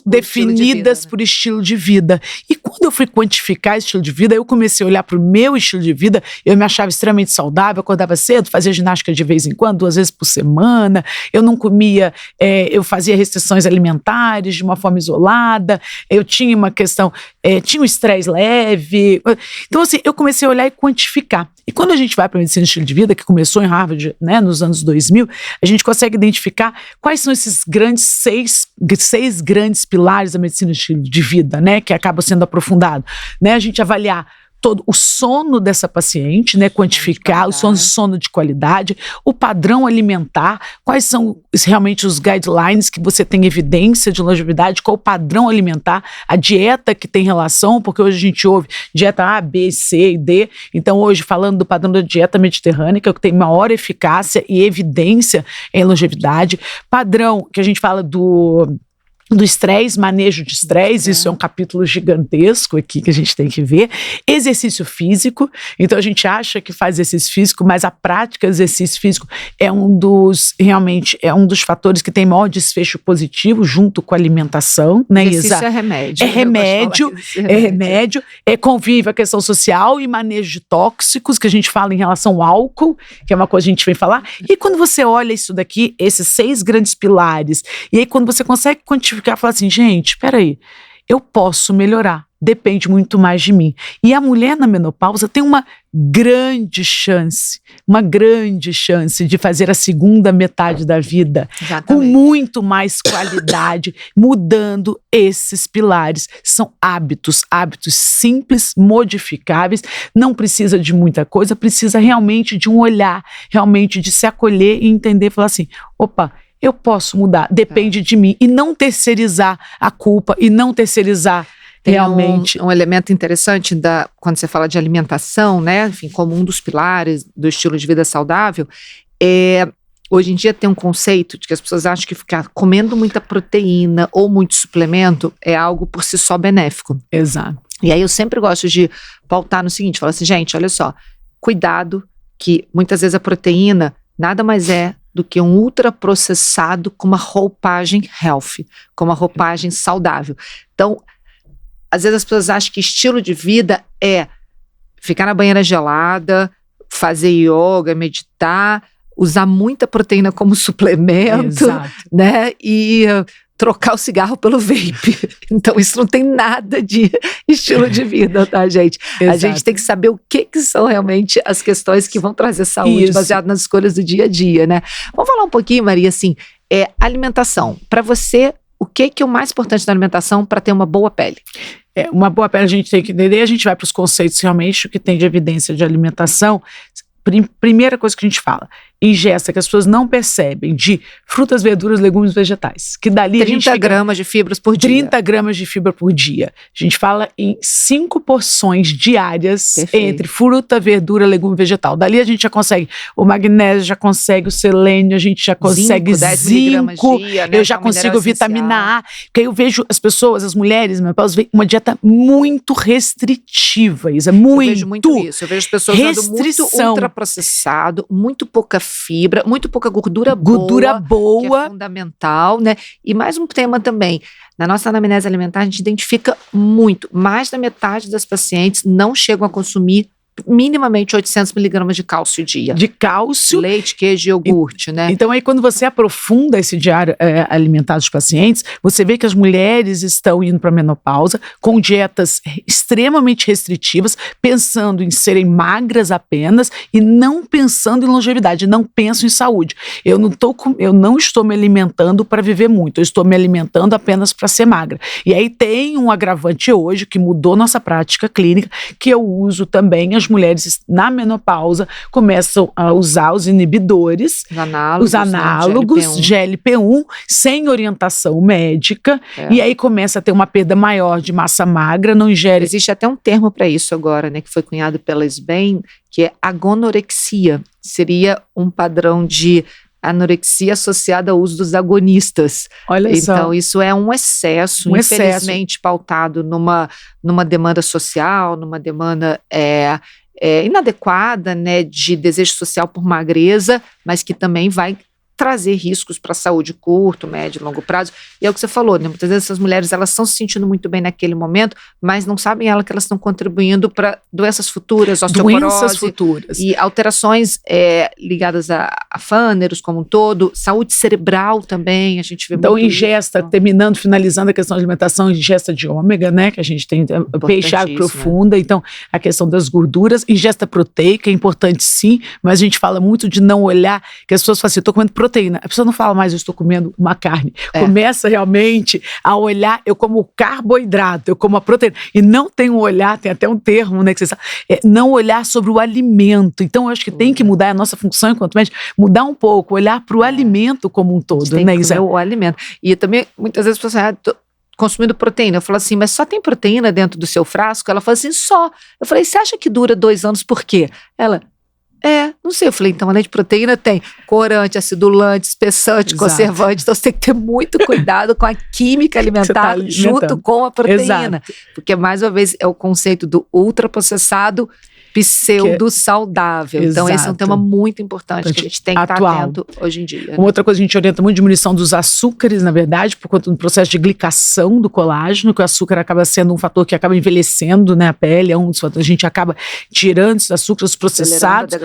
definidas por estilo de vida. E quando eu fui quantificar esse estilo de vida, eu comecei a olhar para o meu estilo de vida, eu me achava extremamente saudável, acordava cedo, fazia ginástica de vez em quando, 2 vezes por semana, eu não comia, eu fazia restrições alimentares de uma forma isolada, eu tinha uma questão, tinha um estresse leve. Então, assim, eu comecei a olhar e quantificar. E quando a gente vai para a medicina de estilo de vida, que começou em Harvard, né, nos anos 2000, a gente consegue identificar quais são esses grandes seis grandes pilares da medicina de estilo de vida, né, que acabam sendo aprofundado, né, a gente avaliar todo o sono dessa paciente, né? Quantificar o sono de qualidade, o padrão alimentar, quais são realmente os guidelines que você tem evidência de longevidade, qual o padrão alimentar, a dieta que tem relação, porque hoje a gente ouve dieta A, B, C e D, então hoje falando do padrão da dieta mediterrânea, que é o que tem maior eficácia e evidência em longevidade, padrão que a gente fala do estresse, manejo de estresse, isso é um capítulo gigantesco aqui que a gente tem que ver. Exercício físico, então a gente acha que faz exercício físico, mas a prática do exercício físico realmente é um dos fatores que tem maior desfecho positivo junto com a alimentação, né? Exercício é remédio. É remédio, é convívio, a questão social e manejo de tóxicos, que a gente fala em relação ao álcool, que é uma coisa que a gente vem falar. E quando você olha isso daqui, esses 6 grandes pilares, e aí quando você consegue quantificar, falar assim, gente, peraí, eu posso melhorar, depende muito mais de mim. E a mulher na menopausa tem uma grande chance de fazer a segunda metade da vida com muito mais qualidade, mudando esses pilares. São hábitos simples, modificáveis, não precisa de muita coisa, precisa realmente de um olhar, realmente de se acolher e entender, falar assim, opa, eu posso mudar, depende de mim, e não terceirizar a culpa, e não terceirizar realmente. Um elemento interessante quando você fala de alimentação, né, enfim, como um dos pilares do estilo de vida saudável, hoje em dia tem um conceito de que as pessoas acham que ficar comendo muita proteína ou muito suplemento é algo por si só benéfico. Exato. E aí eu sempre gosto de pautar no seguinte, falar assim, gente, olha só, cuidado que muitas vezes a proteína nada mais é do que um ultraprocessado com uma roupagem healthy, com uma roupagem saudável. Então, às vezes as pessoas acham que estilo de vida é ficar na banheira gelada, fazer yoga, meditar, usar muita proteína como suplemento, né? E trocar o cigarro pelo vape. Então, isso não tem nada de estilo de vida, tá, gente? Exato. A gente tem que saber o que são realmente as questões que vão trazer saúde, baseado nas escolhas do dia a dia, né? Vamos falar um pouquinho, Maria, assim, alimentação. Para você, o que é o mais importante da alimentação para ter uma boa pele? Uma boa pele a gente tem que entender, a gente vai para os conceitos realmente, o que tem de evidência de alimentação. Primeira coisa que a gente fala, ingesta que as pessoas não percebem de frutas, verduras, legumes, vegetais. Que dali 30 gramas de fibras por dia. 30 gramas de fibra por dia. A gente fala em 5 porções diárias. Perfeito. Entre fruta, verdura, legume, vegetal. Dali a gente já consegue o magnésio, já consegue o selênio, a gente já consegue zinco, dia, né, eu já consigo vitamina A. Porque aí eu vejo as pessoas, as mulheres, uma dieta muito restritiva, Isa, muito. Eu vejo muito isso. Eu vejo as pessoas usando muito ultraprocessado, muito pouca fibra, muito pouca gordura boa, que é fundamental, né? E mais um tema também, na nossa anamnese alimentar a gente identifica muito, mais da metade das pacientes não chegam a consumir minimamente 800 miligramas de cálcio dia. De cálcio. Leite, queijo e iogurte, né? Então aí quando você aprofunda esse diário alimentar dos pacientes, você vê que as mulheres estão indo para a menopausa com dietas extremamente restritivas, pensando em serem magras apenas e não pensando em longevidade, não pensam em saúde. Eu não estou me alimentando para viver muito, eu estou me alimentando apenas para ser magra. E aí tem um agravante hoje que mudou nossa prática clínica, que eu uso também. As mulheres na menopausa começam a usar os inibidores, os análogos, GLP-1, sem orientação médica, e aí começa a ter uma perda maior de massa magra, não ingere. Existe até um termo para isso agora, né, que foi cunhado pela SBEM, que é agonorexia. Seria um padrão de anorexia associada ao uso dos agonistas. Olha só. Então, isso é um excesso, infelizmente pautado numa demanda social, numa demanda inadequada, né, de desejo social por magreza, mas que também vai trazer riscos para a saúde curto, médio e longo prazo. E é o que você falou, né? Muitas vezes essas mulheres elas estão se sentindo muito bem naquele momento, mas não sabem que elas estão contribuindo para doenças futuras, osteoporose, e alterações ligadas a fâneros como um todo, saúde cerebral também, a gente vê então, muito ingesta, isso. Finalizando a questão de alimentação, ingesta de ômega, né? Que a gente tem peixe, água profunda, então a questão das gorduras, ingesta proteica, é importante sim, mas a gente fala muito de não olhar, que as pessoas falam assim, eu estou comendo proteína. A pessoa não fala mais, eu estou comendo uma carne. Começa realmente a olhar, eu como carboidrato, eu como a proteína. E não tem um olhar, tem até um termo, né, que você sabe, não olhar sobre o alimento. Então, eu acho que tem que mudar a nossa função enquanto médico, mudar um pouco, olhar para o alimento como um todo. Tem né, que comer o alimento. E também, muitas vezes, as pessoas falam, consumindo proteína. Eu falo assim, mas só tem proteína dentro do seu frasco? Ela fala assim, só. Eu falei, você acha que dura 2 anos por quê? Ela, não sei. Eu falei, então, além de proteína, tem corante, acidulante, espessante, conservante. Então, você tem que ter muito cuidado com a química alimentar junto com a proteína. Exato. Porque, mais uma vez, é o conceito do ultraprocessado pseudo-saudável. Então, esse é um tema muito importante que a gente tem que estar atento hoje em dia. Uma outra coisa, a gente orienta muito diminuição dos açúcares, na verdade, por conta do processo de glicação do colágeno, que o açúcar acaba sendo um fator que acaba envelhecendo, né, a pele, é um dos fatores. A gente acaba tirando esses açúcares processados,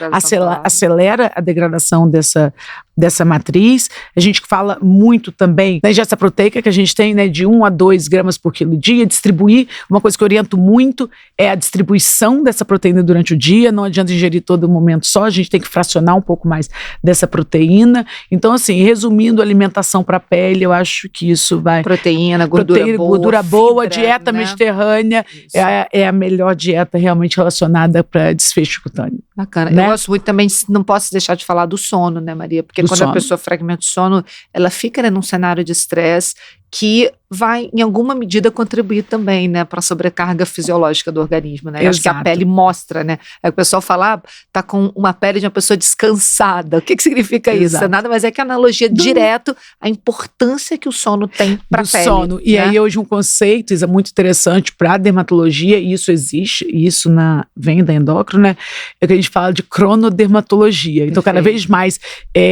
acelera a degradação dessa matriz. A gente fala muito também da ingesta proteica, que a gente tem, né, de 1 a 2 gramas por quilo dia, distribuir. Uma coisa que eu oriento muito é a distribuição dessa proteína durante o dia, não adianta ingerir todo momento só, a gente tem que fracionar um pouco mais dessa proteína. Então, assim, resumindo, alimentação para a pele, eu acho que isso vai... Proteína, gordura boa, fibra, dieta mediterrânea é a melhor dieta realmente relacionada para desfecho cutâneo. Bacana. Né? Eu gosto muito também, não posso deixar de falar do sono, né, Maria? Porque quando a pessoa fragmenta o sono, ela fica, né, num cenário de estresse que vai, em alguma medida, contribuir também, né, para a sobrecarga fisiológica do organismo, né? Eu acho que a pele mostra, né? Aí o pessoal fala, tá com uma pele de uma pessoa descansada. O que significa isso? Nada mais é que analogia direto à importância que o sono tem para a pele. Sono. E aí hoje um conceito, isso é muito interessante para a dermatologia, e isso existe, e isso vem da endócrina, né? É que a gente fala de cronodermatologia. Então, cada vez mais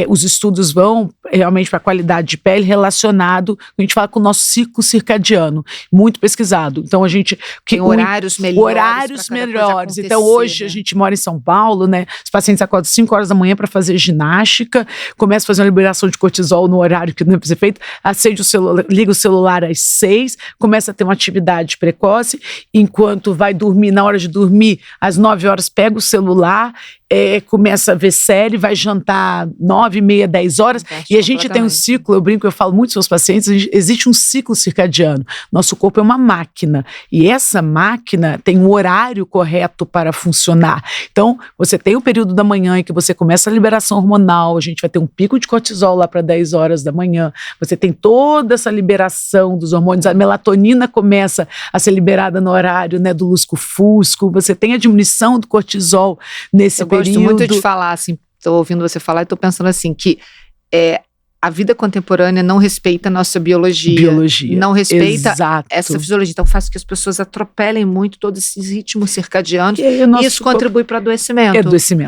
os estudos vão realmente para a qualidade de pele relacionado, a gente fala com o nosso ciclo circadiano, muito pesquisado. Então, a gente... Tem horários melhores. Então, hoje, a gente mora em São Paulo, né? Os pacientes acordam 5 horas da manhã para fazer ginástica, começa a fazer uma liberação de cortisol no horário que não é pra ser feito, acende o celular, liga o celular às 6, começa a ter uma atividade precoce, enquanto vai dormir, na hora de dormir, às 9 horas, pega o celular, começa a ver série, vai jantar 9h30, 10 horas, e a gente tem um ciclo, eu brinco, eu falo muito com os pacientes, existe um ciclo circadiano. Nosso corpo é uma máquina, e essa máquina tem um horário correto para funcionar. Então, você tem o período da manhã em que você começa a liberação hormonal, a gente vai ter um pico de cortisol lá para 10 horas da manhã, você tem toda essa liberação dos hormônios, a melatonina começa a ser liberada no horário, né, do lusco-fusco, você tem a diminuição do cortisol nesse período. Eu gosto muito de falar, assim, estou ouvindo você falar e estou pensando assim, que a vida contemporânea não respeita a nossa biologia. Não respeita essa fisiologia. Então faz com que as pessoas atropelem muito todos esses ritmos circadianos. E isso contribui para adoecimento.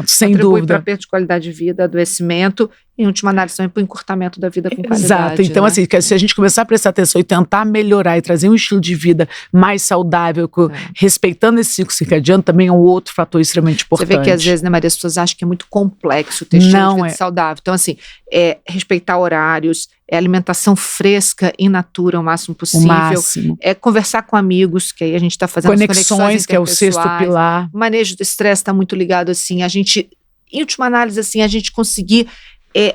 Sem dúvida. Contribui para perda de qualidade de vida, adoecimento, em última análise também para o encurtamento da vida com qualidade. Exato. Então, assim, se a gente começar a prestar atenção e tentar melhorar e trazer um estilo de vida mais saudável, respeitando esse ciclo circadiano, também é um outro fator extremamente importante. Você vê que às vezes, né, Maria, as pessoas acham que é muito complexo ter estilo de vida saudável. Então, assim, respeitar horários, alimentação fresca in natura o máximo possível. Conversar com amigos, que aí a gente está fazendo conexões, que é o sexto pilar. O manejo do estresse está muito ligado, assim, a gente, em última análise, assim, a gente conseguir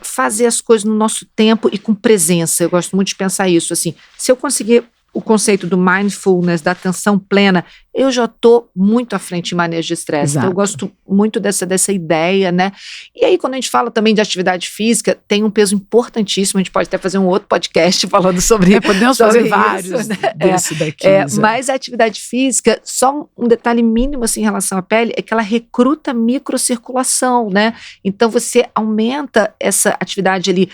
fazer as coisas no nosso tempo e com presença. Eu gosto muito de pensar isso, assim, se eu conseguir o conceito do mindfulness, da atenção plena, eu já estou muito à frente em manejo de estresse. Então, eu gosto muito dessa ideia, né? E aí, quando a gente fala também de atividade física, tem um peso importantíssimo, a gente pode até fazer um outro podcast falando sobre podemos fazer vários, né? Desse daqui. Mas a atividade física, só um detalhe mínimo assim, em relação à pele, é que ela recruta microcirculação, né? Então, você aumenta essa atividade ali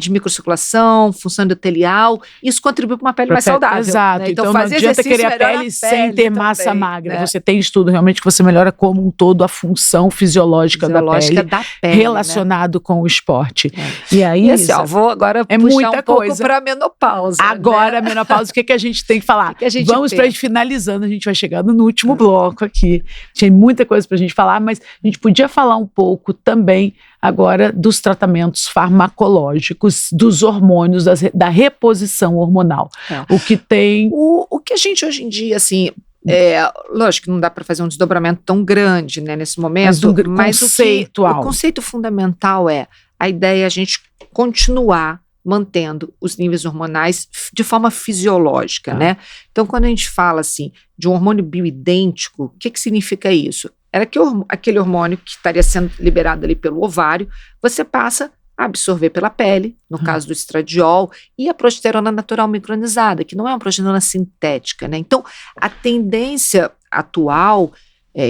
de microcirculação, função endotelial, isso contribui para uma pele mais saudável. Exato. Né? Então não adianta querer a pele sem ter massa magra. Né? Você tem estudo realmente que você melhora como um todo a função fisiológica da pele relacionado com o esporte. E aí, assim, vou agora puxar muita um pouco para a menopausa. Agora, a menopausa, o que a gente tem que falar? Vamos para ir finalizando, a gente vai chegando no último bloco aqui. Tem muita coisa para a gente falar, mas a gente podia falar um pouco também agora dos tratamentos farmacológicos, dos hormônios, da reposição hormonal. O que tem... O que a gente hoje em dia, assim... lógico que não dá para fazer um desdobramento tão grande, né, nesse momento, mas conceitual. O conceito fundamental a ideia é a gente continuar mantendo os níveis hormonais de forma fisiológica, né? Então, quando a gente fala, assim, de um hormônio bioidêntico, o que significa isso? Era que aquele hormônio que estaria sendo liberado ali pelo ovário, você passa a absorver pela pele, no caso do estradiol, e a progesterona natural micronizada, que não é uma progesterona sintética, né? Então, a tendência atual,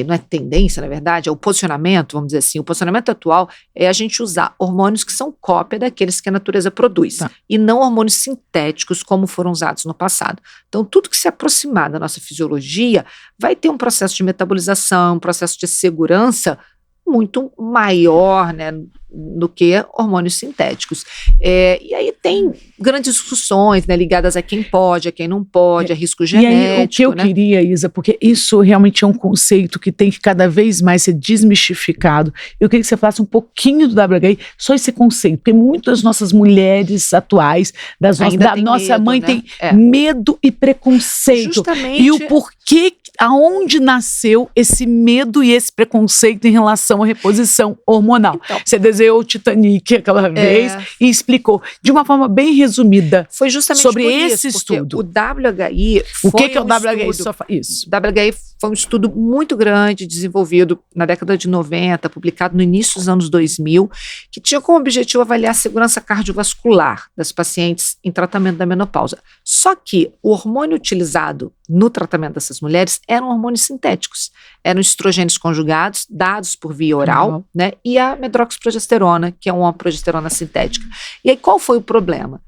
não é tendência, na verdade, é o posicionamento, vamos dizer assim, o posicionamento atual é a gente usar hormônios que são cópia daqueles que a natureza produz, e não hormônios sintéticos como foram usados no passado. Então, tudo que se aproximar da nossa fisiologia vai ter um processo de metabolização, um processo de segurança muito maior, né, do que hormônios sintéticos. E aí tem grandes discussões, né, ligadas a quem pode, a quem não pode, a risco genético. E aí, o que eu queria, Isa, porque isso realmente é um conceito que tem que cada vez mais ser desmistificado. Eu queria que você falasse um pouquinho do WHI, só esse conceito, porque muitas das nossas mulheres atuais, da nossa mãe, né? Tem medo e preconceito. Justamente. E o porquê, aonde nasceu esse medo e esse preconceito em relação à reposição hormonal. Então, você desenhou o Titanic aquela vez e explicou de uma forma bem resumida. Foi justamente sobre por esse isso, estudo. O WHI foi o que é o WHI? Isso. O WHI foi um estudo muito grande, desenvolvido na década de 90, publicado no início dos anos 2000, que tinha como objetivo avaliar a segurança cardiovascular das pacientes em tratamento da menopausa. Só que o hormônio utilizado no tratamento dessas mulheres eram hormônios sintéticos. Eram estrogênios conjugados, dados por via oral, né, e a medroxiprogesterona, que é uma progesterona sintética. E aí qual foi o problema?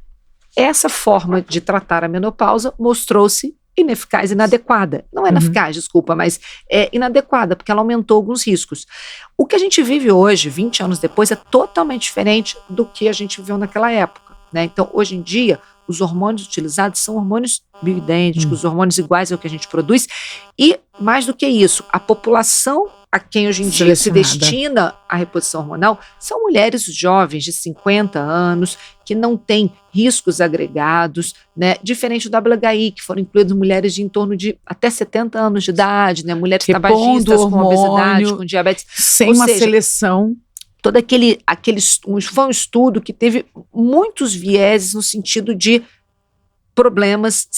Essa forma de tratar a menopausa mostrou-se ineficaz, inadequada. Não é ineficaz, desculpa, mas é inadequada, porque ela aumentou alguns riscos. O que a gente vive hoje, 20 anos depois, é totalmente diferente do que a gente viveu naquela época, né? Então, hoje em dia, os hormônios utilizados são hormônios bioidênticos, hormônios iguais ao que a gente produz, e, mais do que isso, a população a quem hoje em dia se destina a reposição hormonal são mulheres jovens de 50 anos, que não têm riscos agregados, né? Diferente do WHI, que foram incluídas mulheres de em torno de até 70 anos de idade, né? Mulheres tabagistas com obesidade, com diabetes. Sem uma seleção. Todo foi um estudo que teve muitos vieses no sentido de problemas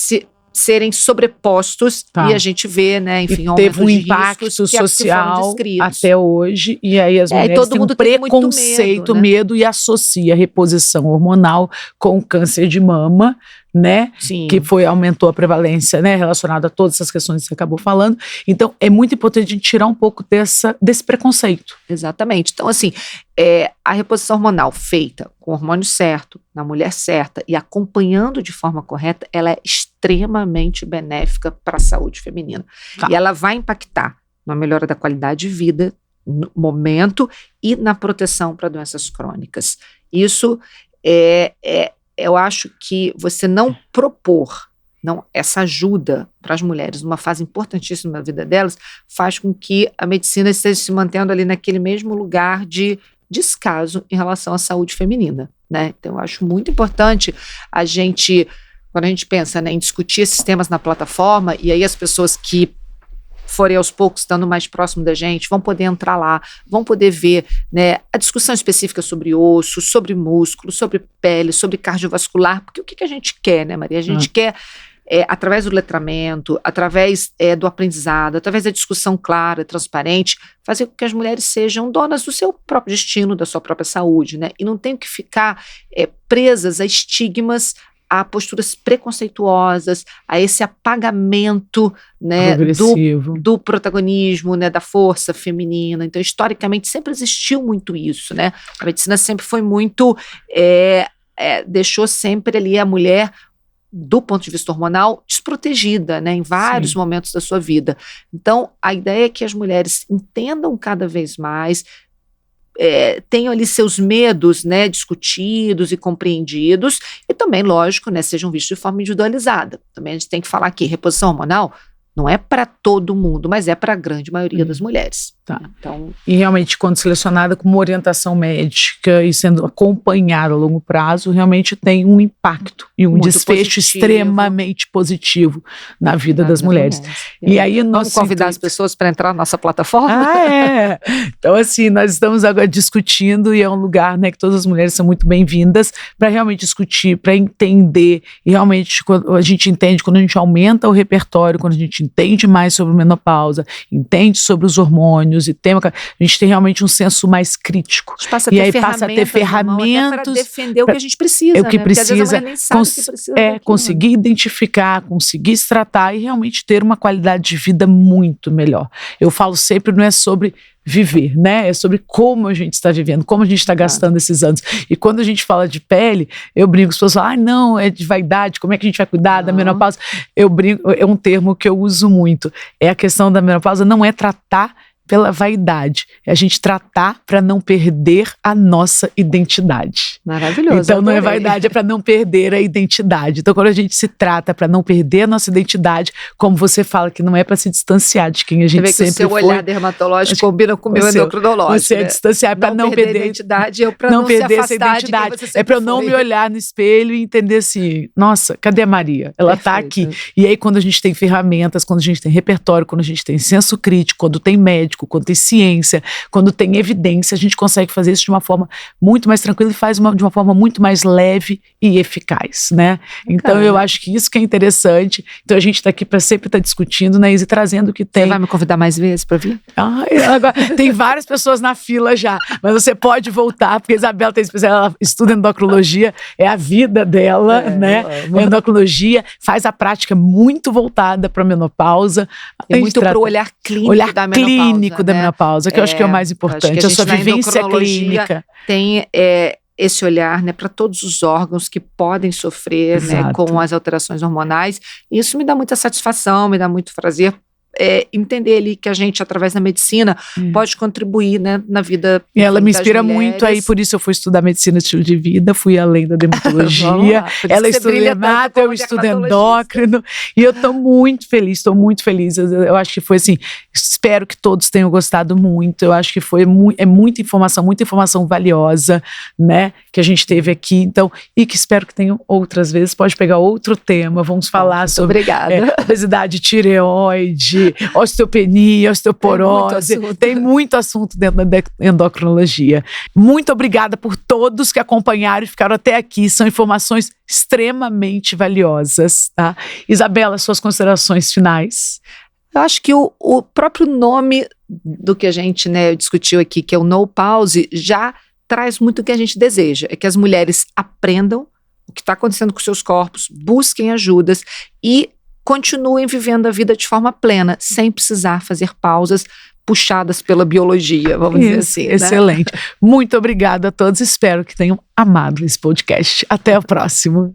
serem sobrepostos, e a gente vê, né, enfim, teve um impacto social até hoje, e aí as mulheres todo mundo têm um preconceito, medo, e associa a reposição hormonal com câncer de mama, né? Sim. Que aumentou a prevalência, né? Relacionada a todas essas questões que você acabou falando. Então, é muito importante a gente tirar um pouco desse preconceito. Exatamente. Então, assim, a reposição hormonal feita com o hormônio certo, na mulher certa e acompanhando de forma correta, ela é extremamente benéfica para a saúde feminina. E ela vai impactar na melhora da qualidade de vida, no momento, e na proteção para doenças crônicas. Isso eu acho que você não propor essa ajuda para as mulheres numa fase importantíssima da vida delas faz com que a medicina esteja se mantendo ali naquele mesmo lugar de descaso em relação à saúde feminina, né? Então, eu acho muito importante quando a gente pensa, né, em discutir esses temas na plataforma, e aí as pessoas que forem aos poucos estando mais próximo da gente, vão poder entrar lá, vão poder ver, né, a discussão específica sobre osso, sobre músculo, sobre pele, sobre cardiovascular, porque o que a gente quer, né, Maria? A gente quer, através do letramento, através do aprendizado, através da discussão clara, transparente, fazer com que as mulheres sejam donas do seu próprio destino, da sua própria saúde, né, e não tenham que ficar presas a estigmas, a posturas preconceituosas, a esse apagamento, né, do protagonismo, né, da força feminina. Então, historicamente, sempre existiu muito isso, né? A medicina sempre foi muito, deixou sempre ali a mulher, do ponto de vista hormonal, desprotegida, né, em vários momentos da sua vida. Então, a ideia é que as mulheres entendam cada vez mais, tenham ali seus medos, né, discutidos e compreendidos, e também, lógico, né, sejam vistos de forma individualizada. Também a gente tem que falar que reposição hormonal não é para todo mundo, mas é para a grande maioria das mulheres. Tá. Então, E realmente, quando selecionada com uma orientação médica e sendo acompanhada a longo prazo, realmente tem um impacto e um Muito desfecho positivo. extremamente positivo na vida das mulheres. E E aí, vamos convidar as pessoas para entrar na nossa plataforma? Então, assim, nós estamos agora discutindo e é um lugar, né, que todas as mulheres são muito bem-vindas para realmente discutir, para entender. E realmente, quando a gente entende, quando a gente aumenta o repertório, quando a gente entende mais sobre menopausa, entende sobre os hormônios e a gente tem realmente um senso mais crítico. A gente passa E aí passa a ter ferramentas para defender o que a gente precisa, o que né? precisa, Porque às vezes a mulher nem sabe o que precisa daquilo, conseguir identificar, conseguir se tratar e realmente ter uma qualidade de vida muito melhor. Eu falo sempre, não é sobre viver, né? É sobre como a gente está vivendo, como a gente está gastando esses anos. E quando a gente fala de pele, eu brinco, as pessoas falam, não, é de vaidade, como é que a gente vai cuidar da menopausa? Eu brinco, é um termo que eu uso muito. É a questão da menopausa, não é tratar pela vaidade, é a gente tratar para não perder a nossa identidade. Maravilhoso. Então não é vaidade, é para não perder a identidade. Então quando a gente se trata para não perder a nossa identidade, como você fala, que não é para se distanciar de quem a gente sempre foi. O seu olhar dermatológico combina com o meu endocrinológico. Você é distanciar para não perder a identidade, eu para não perder se essa identidade. É para eu não me olhar no espelho e entender assim, nossa, cadê a Maria? Ela está aqui. E aí quando a gente tem ferramentas, quando a gente tem repertório, quando a gente tem senso crítico, quando tem médico, quando tem ciência, quando tem evidência, a gente consegue fazer isso de uma forma muito mais tranquila e faz de uma forma muito mais leve e eficaz, né? Então eu acho que isso que é interessante. Então a gente está aqui para sempre estar discutindo, né, Izzy, trazendo o que tem. Você vai me convidar mais vezes para vir? Agora, tem várias pessoas na fila já, mas você pode voltar, porque a Isabela tem especial, ela estuda endocrinologia, é a vida dela, né? Endocrinologia, faz a prática muito voltada para a menopausa. E muito para o olhar clínico da menopausa, que eu acho que é o mais importante, a sua vivência clínica. Tem esse olhar, né, para todos os órgãos que podem sofrer, né, com as alterações hormonais. Isso me dá muita satisfação, me dá muito prazer. Entender ali que a gente, através da medicina, pode contribuir, né, na vida. E ela me inspira muito aí, por isso eu fui estudar medicina de estilo de vida, fui além da dermatologia. Ela estuda dermato, eu estudo endócrino, e eu estou muito feliz. Eu acho que foi assim, espero que todos tenham gostado muito. Eu acho que foi muita informação valiosa, né, que a gente teve aqui. Então, e que espero que tenham outras vezes. Pode pegar outro tema, vamos falar sobre obesidade, tireoide, osteopenia, osteoporose, tem muito assunto dentro da endocrinologia. Muito obrigada por todos que acompanharam e ficaram até aqui, são informações extremamente valiosas, tá? Isabela, suas considerações finais? Eu acho que o próprio nome do que a gente, né, discutiu aqui, que é o No Pause, já traz muito o que a gente deseja, é que as mulheres aprendam o que está acontecendo com seus corpos, busquem ajudas e continuem vivendo a vida de forma plena, sem precisar fazer pausas puxadas pela biologia, vamos dizer assim. Excelente. Né? Muito obrigada a todos, espero que tenham amado esse podcast. Até o próximo.